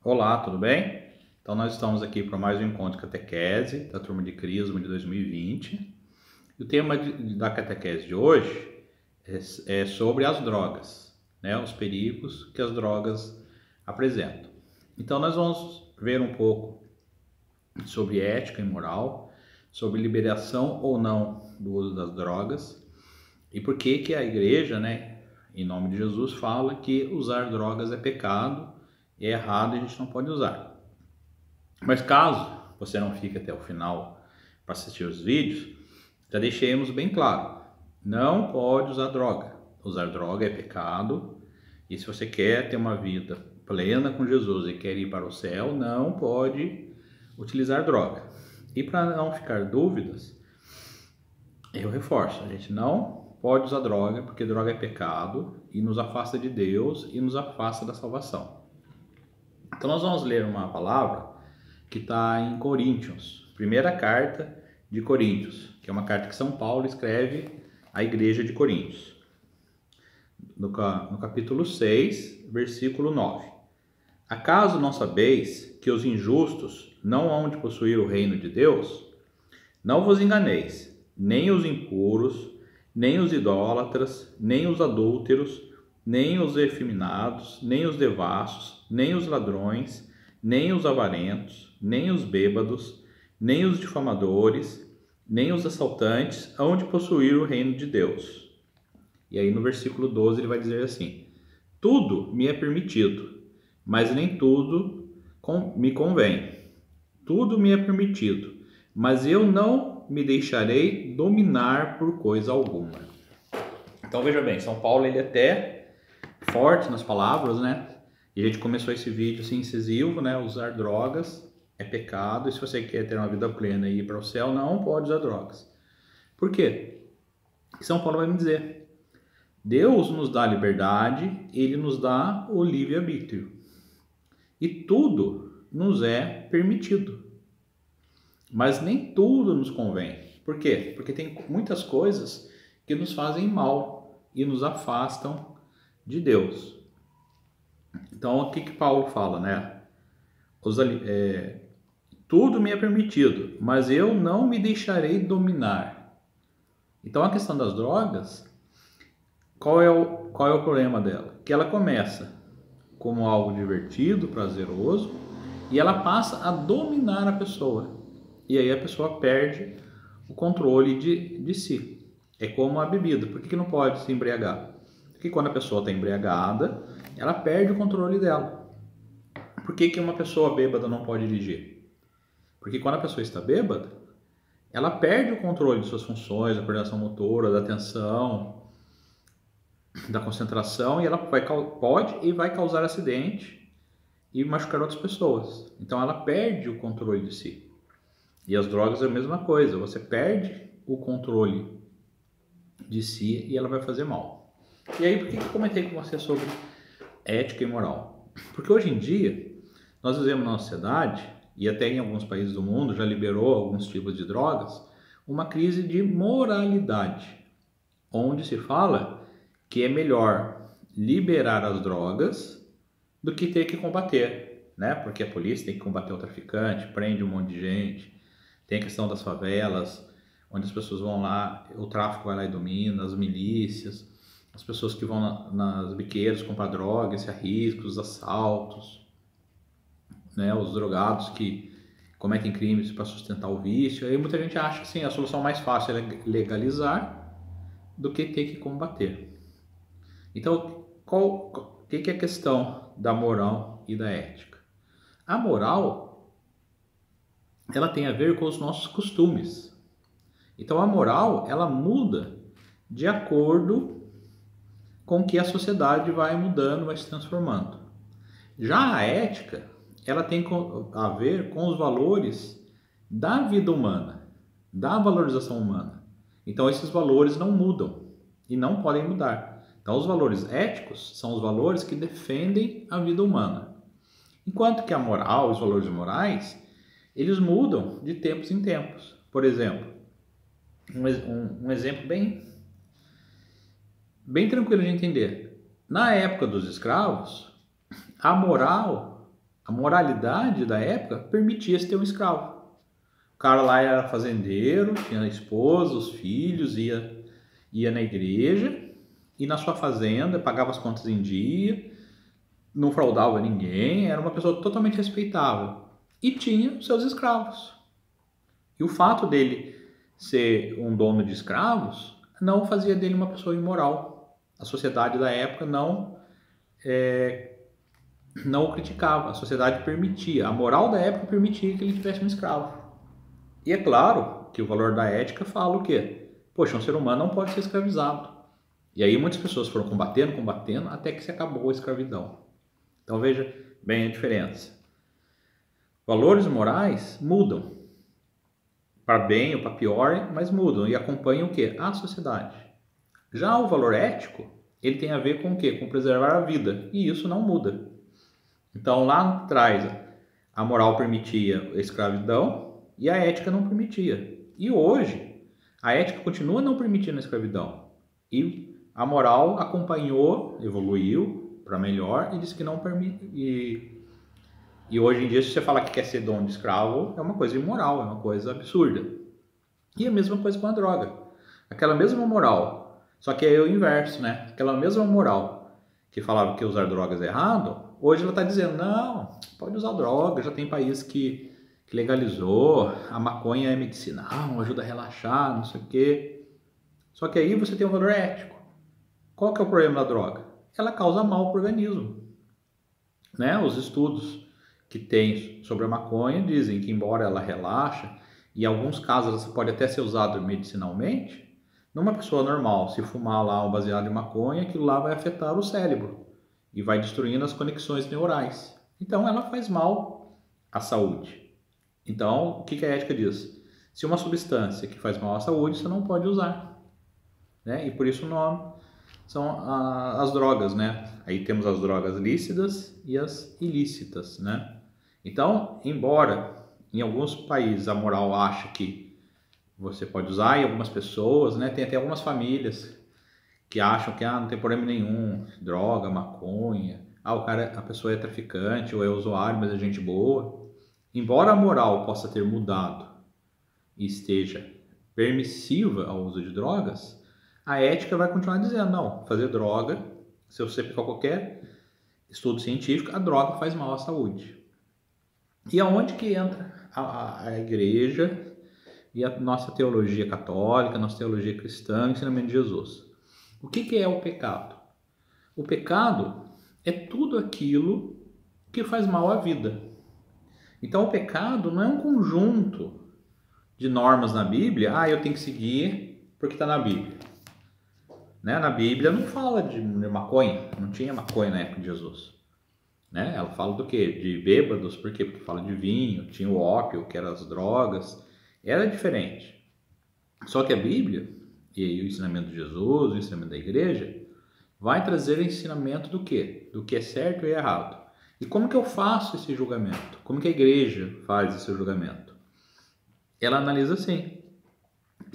Olá, tudo bem? Então nós estamos aqui para mais um encontro de catequese da turma de Crisma de 2020. E o tema da catequese de hoje é sobre as drogas, né? Os perigos que as drogas apresentam. Então nós vamos ver um pouco sobre ética e moral, sobre liberação ou não do uso das drogas e por que a igreja, né, em nome de Jesus, fala que usar drogas é pecado, é errado e a gente não pode usar. Mas caso você não fique até o final para assistir os vídeos, já deixemos bem claro, não pode usar droga. Usar droga é pecado, e se você quer ter uma vida plena com Jesus e quer ir para o céu, não pode utilizar droga. E para não ficar dúvidas, eu reforço, a gente não pode usar droga, porque droga é pecado e nos afasta de Deus e nos afasta da salvação. Então nós vamos ler uma palavra que está em Coríntios, primeira carta de Coríntios, que é uma carta que São Paulo escreve à igreja de Coríntios, no capítulo 6, versículo 9. Acaso não sabeis que os injustos não hão de possuir o reino de Deus? Não vos enganeis, nem os impuros, nem os idólatras, nem os adúlteros, nem os efeminados, nem os devassos, nem os ladrões, nem os avarentos, nem os bêbados, nem os difamadores, nem os assaltantes hão de possuir o reino de Deus. E aí no versículo 12 ele vai dizer assim: tudo me é permitido, mas nem tudo me convém. Tudo me é permitido, mas eu não me deixarei dominar por coisa alguma. Então veja bem, São Paulo ele é até forte nas palavras, né? E a gente começou esse vídeo assim incisivo, né? Usar drogas é pecado, e se você quer ter uma vida plena e ir para o céu, não pode usar drogas. Por quê? São Paulo vai me dizer: Deus nos dá liberdade, Ele nos dá o livre-arbítrio. E tudo nos é permitido. Mas nem tudo nos convém. Por quê? Porque tem muitas coisas que nos fazem mal e nos afastam de Deus. Então, o que Paulo fala, né? Tudo me é permitido, mas eu não me deixarei dominar. Então, a questão das drogas, qual é o problema dela? Que ela começa como algo divertido, prazeroso, e ela passa a dominar a pessoa. E aí a pessoa perde o controle de si. É como a bebida. Por que não pode se embriagar? Porque quando a pessoa está embriagada, ela perde o controle dela. Por que uma pessoa bêbada não pode dirigir? Porque quando a pessoa está bêbada, ela perde o controle de suas funções, da coordenação motora, da atenção, da concentração, e ela pode e vai causar acidente e machucar outras pessoas. Então ela perde o controle de si. E as drogas é a mesma coisa, você perde o controle de si e ela vai fazer mal. E aí, por que eu comentei com você sobre ética e moral? Porque hoje em dia, nós vivemos na sociedade, e até em alguns países do mundo já liberou alguns tipos de drogas, uma crise de moralidade, onde se fala que é melhor liberar as drogas do que ter que combater, né? Porque a polícia tem que combater o traficante, prende um monte de gente. Tem a questão das favelas, onde as pessoas vão lá, o tráfico vai lá e domina, as milícias, as pessoas que vão nas biqueiras comprar drogas, se arriscam, os assaltos, né, os drogados que cometem crimes para sustentar o vício. Aí muita gente acha que assim, a solução mais fácil é legalizar do que ter que combater. Então, o que é a questão da moral e da ética? A moral, ela tem a ver com os nossos costumes. Então a moral, ela muda de acordo com que a sociedade vai mudando, vai se transformando. Já a ética, ela tem a ver com os valores da vida humana, da valorização humana. Então esses valores não mudam e não podem mudar. Então os valores éticos são os valores que defendem a vida humana. Enquanto que a moral, os valores morais, eles mudam de tempos em tempos. Por exemplo, um exemplo bem tranquilo de entender. Na época dos escravos, a moral A moralidade da época permitia-se ter um escravo. O cara lá era fazendeiro, tinha a esposa, os filhos, ia na igreja e na sua fazenda, pagava as contas em dia, não fraudava ninguém, era uma pessoa totalmente respeitável. E tinha seus escravos. E o fato dele ser um dono de escravos não fazia dele uma pessoa imoral. A sociedade da época não o criticava, a sociedade permitia, a moral da época permitia que ele tivesse um escravo. E é claro que o valor da ética fala o quê? Poxa, um ser humano não pode ser escravizado. E aí muitas pessoas foram combatendo, até que se acabou a escravidão. Então veja bem a diferença. Valores morais mudam, para bem ou para pior, mas mudam e acompanham o quê? A sociedade. Já o valor ético, ele tem a ver com o quê? Com preservar a vida, e isso não muda. Então lá atrás a moral permitia a escravidão e a ética não permitia. E hoje a ética continua não permitindo a escravidão e a moral acompanhou, evoluiu para melhor e disse que não permite. E hoje em dia, se você fala que quer ser dono de escravo, é uma coisa imoral, é uma coisa absurda. E a mesma coisa com a droga. Aquela mesma moral, só que é o inverso, né? Aquela mesma moral que falava que usar drogas é errado, hoje ela está dizendo, não, pode usar droga, já tem país que legalizou, a maconha é medicinal, ajuda a relaxar, não sei o quê. Só que aí você tem um valor ético. Qual que é o problema da droga? Ela causa mal para o organismo. Né? Os estudos que tem sobre a maconha dizem que, embora ela relaxa, e em alguns casos ela pode até ser usada medicinalmente, numa pessoa normal, se fumar lá um baseado em maconha, aquilo lá vai afetar o cérebro e vai destruindo as conexões neurais. Então ela faz mal à saúde. Então, o que a ética diz? Se uma substância que faz mal à saúde, você não pode usar. Né? E por isso o nome são as drogas, né? Aí temos as drogas lícitas e as ilícitas, né? Então, embora em alguns países a moral ache que você pode usar, e algumas pessoas, né? Tem até algumas famílias que acham que não tem problema nenhum, droga, maconha, a pessoa é traficante ou é usuário, mas é gente boa. Embora a moral possa ter mudado e esteja permissiva ao uso de drogas, a ética vai continuar dizendo, não, fazer droga, se você pegar qualquer estudo científico, a droga faz mal à saúde. E aonde que entra a igreja e a nossa teologia católica, a nossa teologia cristã, o ensinamento de Jesus? O que é o pecado? O pecado é tudo aquilo que faz mal à vida. Então o pecado não é um conjunto de normas na Bíblia, eu tenho que seguir porque está na Bíblia. Né? Na Bíblia não fala de maconha, não tinha maconha na época de Jesus. Né? Ela fala do quê? De bêbados, por quê? Porque fala de vinho, tinha o ópio, que eram as drogas, era diferente. Só que a Bíblia, e aí o ensinamento de Jesus, o ensinamento da igreja, vai trazer o ensinamento do quê? Do que é certo e errado. E como que eu faço esse julgamento? Como que a igreja faz esse julgamento? Ela analisa assim,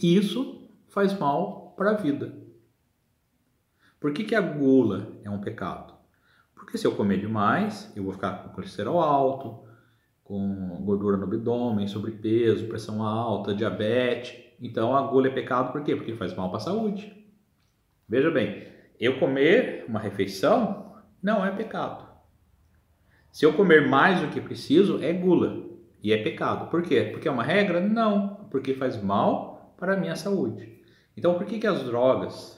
isso faz mal para a vida. Por que a gula é um pecado? Porque se eu comer demais, eu vou ficar com colesterol alto, com gordura no abdômen, sobrepeso, pressão alta, diabetes. Então a gula é pecado por quê? Porque faz mal para a saúde. Veja bem, eu comer uma refeição não é pecado. Se eu comer mais do que preciso, é gula e é pecado. Por quê? Porque é uma regra? Não, porque faz mal para a minha saúde. Então por que as drogas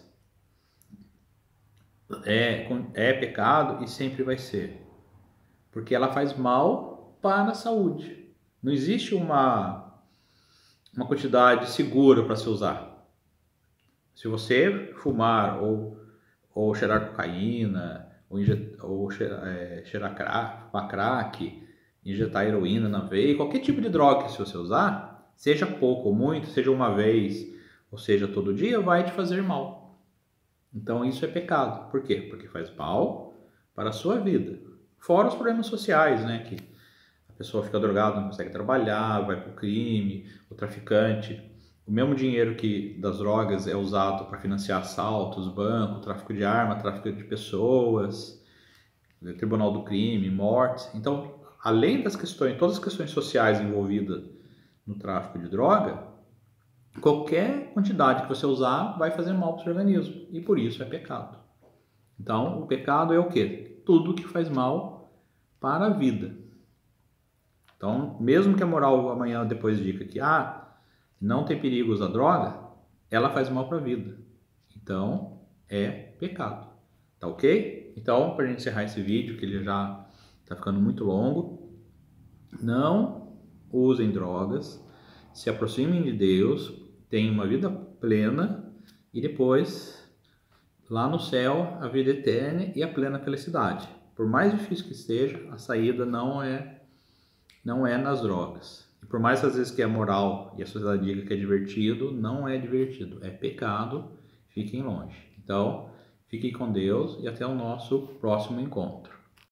é pecado e sempre vai ser? Porque ela faz mal para a saúde. Não existe uma quantidade segura para se usar. Se você fumar ou cheirar cocaína, ou cheirar crack, injetar heroína na veia, qualquer tipo de droga que se você usar, seja pouco ou muito, seja uma vez, ou seja todo dia, vai te fazer mal. Então isso é pecado. Por quê? Porque faz mal para a sua vida. Fora os problemas sociais, né? Que a pessoa fica drogada, não consegue trabalhar, vai para o crime, o traficante. O mesmo dinheiro das drogas é usado para financiar assaltos, banco, tráfico de arma, tráfico de pessoas, tribunal do crime, mortes. Então, além das questões, todas as questões sociais envolvidas no tráfico de droga, qualquer quantidade que você usar vai fazer mal para o seu organismo e por isso é pecado. Então, o pecado é o quê? Tudo que faz mal para a vida. Então, mesmo que a moral amanhã depois diga que não tem perigo usar droga, ela faz mal para a vida. Então, é pecado. Tá ok? Então, para a gente encerrar esse vídeo, que ele já está ficando muito longo, não usem drogas, se aproximem de Deus, tenham uma vida plena e depois, lá no céu, a vida eterna e a plena felicidade. Por mais difícil que seja, a saída não é nas drogas. E por mais às vezes que é moral e a sociedade diga que é divertido, não é divertido, é pecado, fiquem longe. Então, fiquem com Deus e até o nosso próximo encontro.